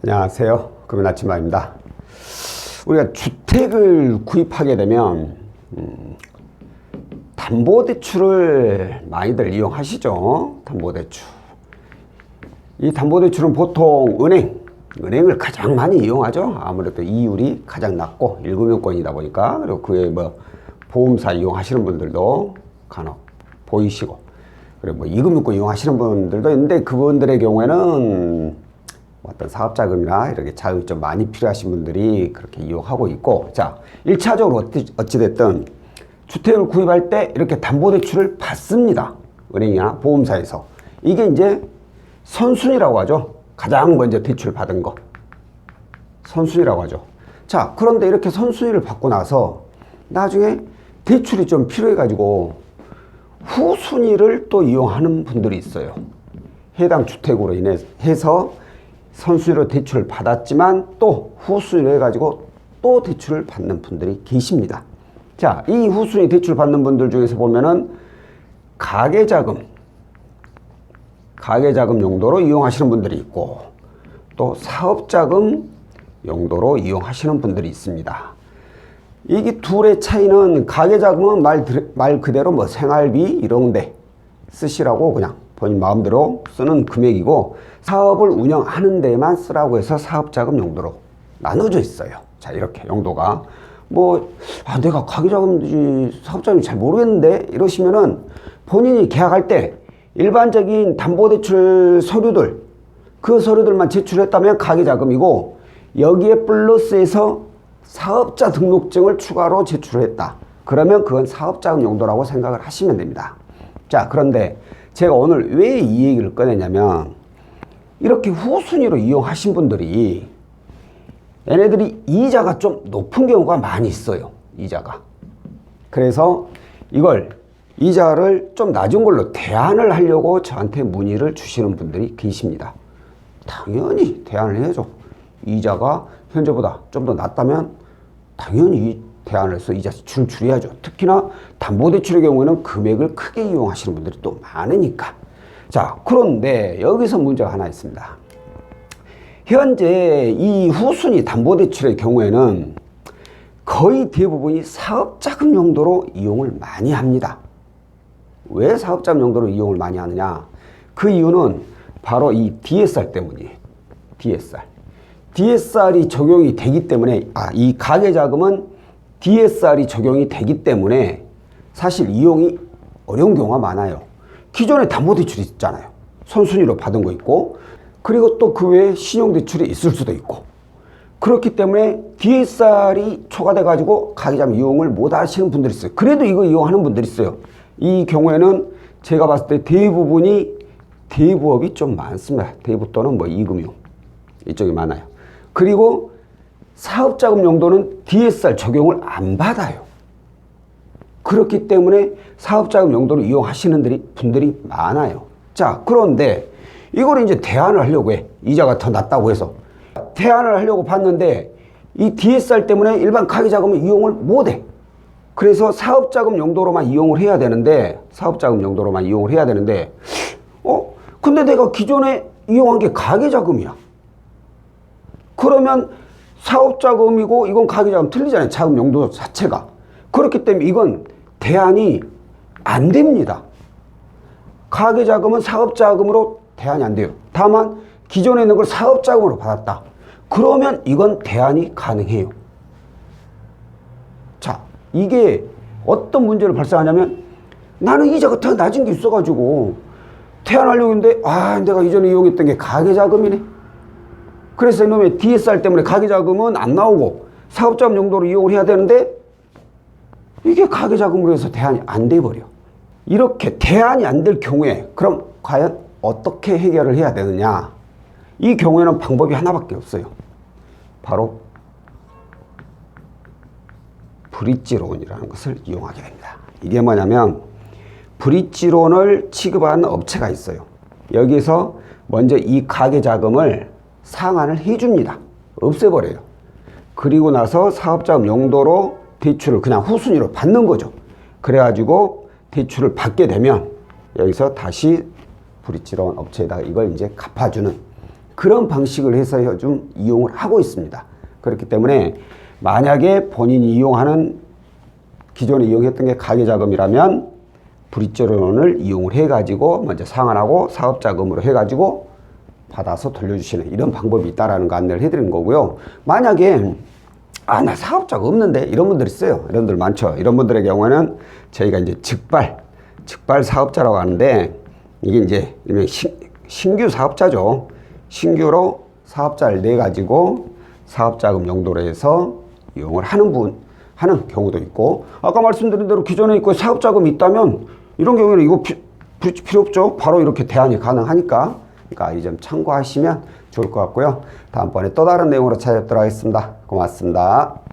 안녕하세요. 금연 아침마입니다. 우리가 주택을 구입하게 되면 담보대출을 많이들 이용하시죠. 담보대출. 이 담보대출은 보통 은행을 가장 많이 이용하죠. 아무래도 이율이 가장 낮고 1금융권이다 보니까. 그리고 그에 보험사 이용하시는 분들도 간혹 보이시고, 그리고 2금융권 이용하시는 분들도 있는데, 그분들의 경우에는 어떤 사업자금이나 이렇게 자금이 좀 많이 필요하신 분들이 그렇게 이용하고 있고, 자, 1차적으로 어찌됐든 주택을 구입할 때 이렇게 담보대출을 받습니다. 은행이나 보험사에서. 이게 이제 선순위라고 하죠. 가장 먼저 대출 받은 거. 선순위라고 하죠. 자, 그런데 이렇게 선순위를 받고 나서 나중에 대출이 좀 필요해가지고 후순위를 또 이용하는 분들이 있어요. 해당 주택으로 인해서 선순위로 대출을 받았지만 또 후순위로 해가지고 또 대출을 받는 분들이 계십니다. 자, 이 후순위 대출 받는 분들 중에서 보면은 가계자금 용도로 이용하시는 분들이 있고, 또 사업자금 용도로 이용하시는 분들이 있습니다. 이게 둘의 차이는, 가계자금은 말 그대로 생활비 이런 데 쓰시라고 그냥 본인 마음대로 쓰는 금액이고, 사업을 운영하는 데만 쓰라고 해서 사업자금 용도로 나눠져 있어요. 자, 이렇게 용도가 내가 가계자금인지 사업자금인지 잘 모르겠는데 이러시면은, 본인이 계약할 때 일반적인 담보대출 서류들, 그 서류들만 제출했다면 가계자금이고, 여기에 플러스해서 사업자 등록증을 추가로 제출했다. 그러면 그건 사업자금 용도라고 생각을 하시면 됩니다. 자, 그런데 제가 오늘 왜 이 얘기를 꺼내냐면, 이렇게 후순위로 이용하신 분들이 얘네들이 이자가 좀 높은 경우가 많이 있어요. 이자가. 그래서 이걸 이자를 좀 낮은 걸로 대안을 하려고 저한테 문의를 주시는 분들이 계십니다. 당연히 대안을 해야죠. 이자가 현재보다 좀 더 낮다면 당연히 대안을 해서 이자 줄여야죠. 특히나 담보대출의 경우에는 금액을 크게 이용하시는 분들이 또 많으니까. 자, 그런데 여기서 문제가 하나 있습니다. 현재 이 후순위 담보대출의 경우에는 거의 대부분이 사업자금 용도로 이용을 많이 합니다. 왜 사업자금 용도로 이용을 많이 하느냐? 그 이유는 바로 이 DSR 때문이에요. DSR이 적용이 되기 때문에, 이 가계자금은 DSR이 적용이 되기 때문에 사실 이용이 어려운 경우가 많아요. 기존에 담보대출이 있잖아요. 선순위로 받은 거 있고, 그리고 또 그 외에 신용대출이 있을 수도 있고, 그렇기 때문에 DSR이 초과돼가지고 가계자금 이용을 못 하시는 분들이 있어요. 그래도 이거 이용하는 분들이 있어요. 이 경우에는 제가 봤을 때 대부분이 대부업이 좀 많습니다. 대부 또는 이금융 이쪽이 많아요. 그리고 사업자금 용도는 DSR 적용을 안 받아요. 그렇기 때문에 사업자금 용도로 이용하시는 분들이 많아요. 자, 그런데 이걸 이제 대안을 하려고 해. 이자가 더 낮다고 해서 대안을 하려고 봤는데, 이 DSR 때문에 일반 가계자금을 이용을 못 해. 그래서 사업자금 용도로만 이용을 해야 되는데, 근데 내가 기존에 이용한 게 가계자금이야. 그러면 사업자금이고 이건 가계자금 틀리잖아요. 자금 용도 자체가. 그렇기 때문에 이건 대안이 안 됩니다. 가계자금은 사업자금으로 대안이 안 돼요. 다만 기존에 있는 걸 사업자금으로 받았다. 그러면 이건 대안이 가능해요. 자, 이게 어떤 문제를 발생하냐면, 나는 이자가 더 낮은 게 있어가지고 대안하려고 했는데, 내가 이전에 이용했던 게 가계자금이네. 그래서 이놈의 DSR 때문에 가계자금은 안 나오고 사업자금 용도로 이용을 해야 되는데, 이게 가계자금으로 해서 대안이 안 돼버려. 이렇게 대안이 안 될 경우에 그럼 과연 어떻게 해결을 해야 되느냐? 이 경우에는 방법이 하나밖에 없어요. 바로 브릿지론이라는 것을 이용하게 됩니다. 이게 뭐냐면, 브릿지론을 취급하는 업체가 있어요. 여기서 먼저 이 가계자금을 상환을 해줍니다. 없애버려요. 그리고 나서 사업자금 용도로 대출을 그냥 후순위로 받는 거죠. 그래가지고 대출을 받게 되면 여기서 다시 브릿지론 업체에다가 이걸 이제 갚아주는 그런 방식을 해서 좀 이용을 하고 있습니다. 그렇기 때문에 만약에 본인이 이용하는 기존에 이용했던 게 가계자금이라면 브릿지론을 이용을 해가지고 먼저 상환하고 사업자금으로 해가지고 받아서 돌려주시는 이런 방법이 있다라는 거 안내를 해드리는 거고요. 만약에 나 사업자가 없는데 이런 분들 있어요. 이런 분들 많죠. 이런 분들의 경우에는 저희가 이제 즉발 사업자라고 하는데 이게 이제 신규 사업자죠. 신규로 사업자를 내 가지고 사업자금 용도로 해서 이용을 하는 경우도 있고, 아까 말씀드린 대로 기존에 있고 사업자금이 있다면 이런 경우에는 이거 필요 없죠. 바로 이렇게 대안이 가능하니까. 그러니까 이 점 참고하시면 좋을 것 같고요. 다음번에 또 다른 내용으로 찾아뵙도록 하겠습니다. 고맙습니다.